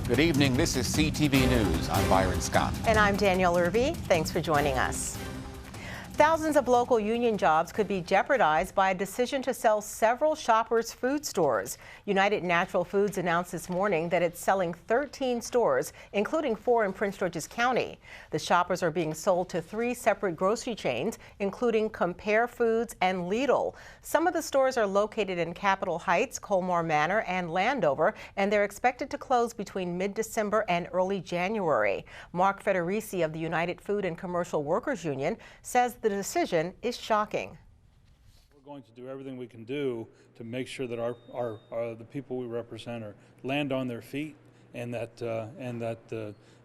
Good evening. This is CTV News. I'm Byron Scott. And I'm Danielle Irby. Thanks for joining us. Thousands of local union jobs could be jeopardized by a decision to sell several Shoppers food stores. United Natural Foods announced this morning that it's selling 13 stores, including 4 in Prince George's County. The Shoppers are being sold to 3 separate grocery chains, including Compare Foods and Lidl. Some of the stores are located in Capitol Heights, Colmar Manor, and Landover, and they're expected to close between mid-December and early January. Mark Federici of the United Food and Commercial Workers Union says the decision is shocking. We're going to do everything we can do to make sure that the people we represent land on their feet, and that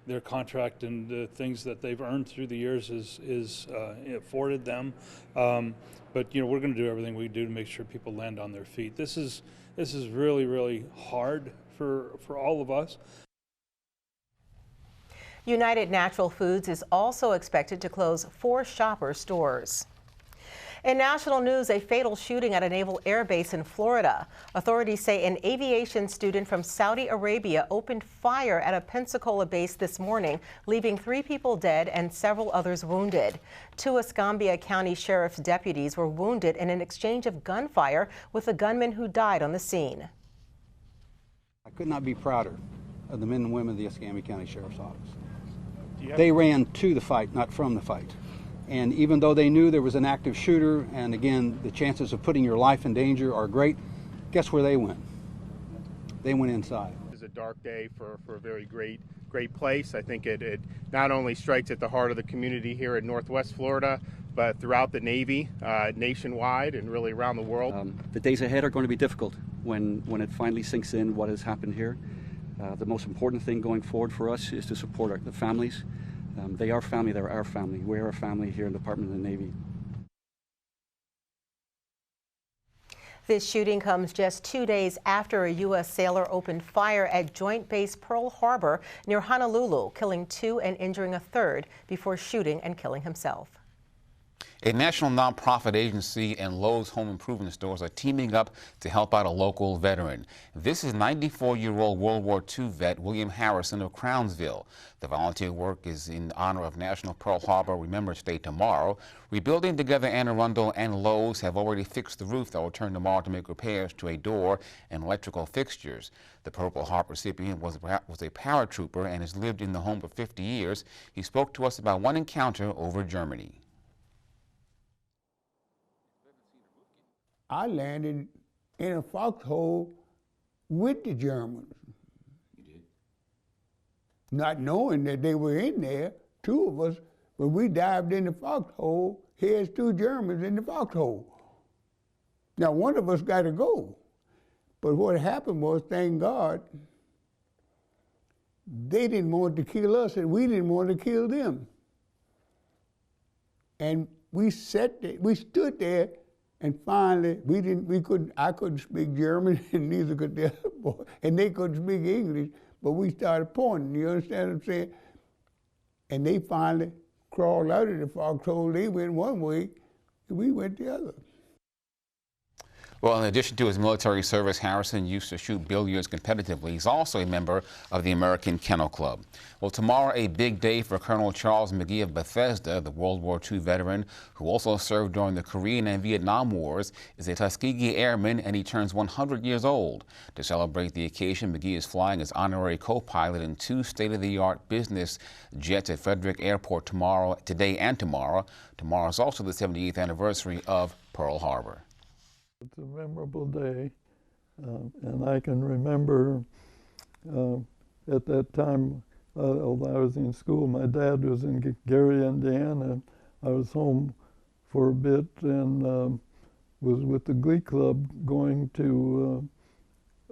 their contract and the things that they've earned through the years is afforded them. But we're going to do everything we do to make sure people land on their feet. This is really, really hard for all of us. United Natural Foods is also expected to close 4 Shoppers stores. In national news, a fatal shooting at a naval air base in Florida. Authorities say an aviation student from Saudi Arabia opened fire at a Pensacola base this morning, leaving 3 people dead and several others wounded. 2 Escambia County Sheriff's deputies were wounded in an exchange of gunfire with the gunman who died on the scene. I could not be prouder of the men and women of the Escambia County Sheriff's Office. They ran to the fight, not from the fight. And even though they knew there was an active shooter, and again, the chances of putting your life in danger are great, guess where they went? They went inside. It's a dark day for a very great place. I think it not only strikes at the heart of the community here in Northwest Florida, but throughout the Navy, nationwide, and really around the world. The days ahead are going to be difficult when it finally sinks in what has happened here. The most important thing going forward for us is to support the families. They are family, they're our family. We're a family here in the Department of the Navy. This shooting comes just 2 days after a U.S. sailor opened fire at Joint Base Pearl Harbor near Honolulu, killing 2 and injuring a 3rd before shooting and killing himself. A national nonprofit agency and Lowe's home improvement stores are teaming up to help out a local veteran. This is 94-year-old World War II vet William Harrison of Crownsville. The volunteer work is in honor of National Pearl Harbor Remembrance Day tomorrow. Rebuilding Together Anne Arundel and Lowe's have already fixed the roof that will return tomorrow to make repairs to a door and electrical fixtures. The Purple Heart recipient was a paratrooper and has lived in the home for 50 years. He spoke to us about one encounter over Germany. I landed in a foxhole with the Germans. You did? Not knowing that they were in there, 2 of us, but we dived in the foxhole, here's 2 Germans in the foxhole. Now, one of us got to go. But what happened was, thank God, they didn't want to kill us and we didn't want to kill them. And we stood there. And finally, I couldn't speak German, and neither could the other boy, and they couldn't speak English, but we started pointing, you understand what I'm saying? And they finally crawled out of the foxhole. They went one way, and we went the other. Well, in addition to his military service, Harrison used to shoot billiards competitively. He's also a member of the American Kennel Club. Well, tomorrow, a big day for Colonel Charles McGee of Bethesda, the World War II veteran who also served during the Korean and Vietnam Wars, is a Tuskegee Airman, and he turns 100 years old. To celebrate the occasion, McGee is flying as honorary co-pilot in 2 state-of-the-art business jets at Frederick Airport today and tomorrow. Tomorrow is also the 78th anniversary of Pearl Harbor. It's a memorable day, and I can remember at that time, although I was in school, my dad was in Gary, Indiana. I was home for a bit and was with the Glee Club going to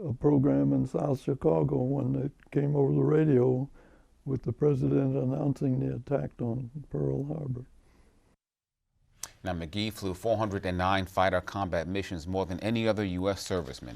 a program in South Chicago when it came over the radio with the president announcing the attack on Pearl Harbor. Now, McGee flew 409 fighter combat missions, more than any other U.S. serviceman.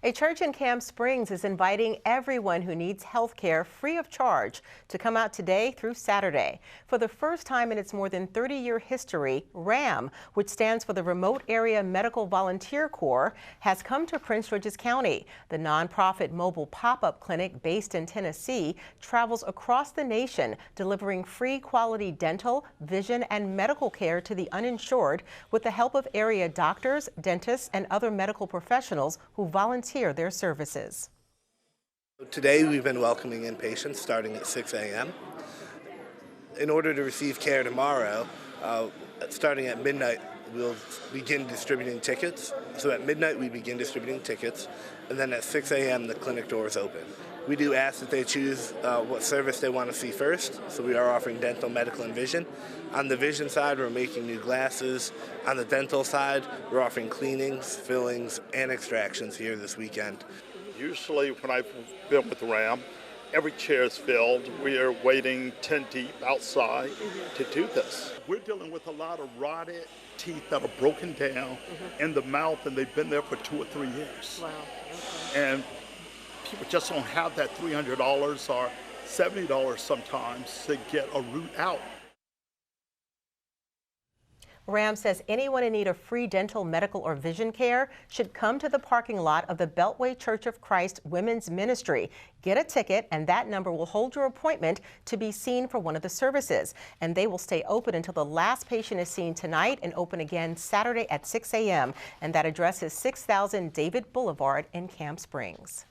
A church in Camp Springs is inviting everyone who needs health care free of charge to come out today through Saturday. For the first time in its more than 30-year history, RAM, which stands for the Remote Area Medical Volunteer Corps, has come to Prince George's County. The nonprofit mobile pop-up clinic based in Tennessee travels across the nation, delivering free quality dental, vision, and medical care to the uninsured with the help of area doctors, dentists, and other medical professionals who volunteer their services. Today we've been welcoming in patients starting at 6 a.m. In order to receive care tomorrow, starting at midnight, we'll begin distributing tickets. So at midnight we begin distributing tickets, and then at 6 a.m. the clinic doors open. We do ask that they choose what service they want to see first, so we are offering dental, medical, and vision. On the vision side, we're making new glasses. On the dental side, we're offering cleanings, fillings, and extractions here this weekend. Usually when I've been with RAM, every chair is filled. We are waiting 10 deep outside to do this. We're dealing with a lot of rotted teeth that are broken down in the mouth, and they've been there for 2 or 3 years. Wow. And people just don't have that $300 or $70 sometimes to get a root out. RAM says anyone in need of free dental, medical, or vision care should come to the parking lot of the Beltway Church of Christ Women's Ministry. Get a ticket, and that number will hold your appointment to be seen for one of the services. And they will stay open until the last patient is seen tonight and open again Saturday at 6 a.m. And that address is 6000 David Boulevard in Camp Springs.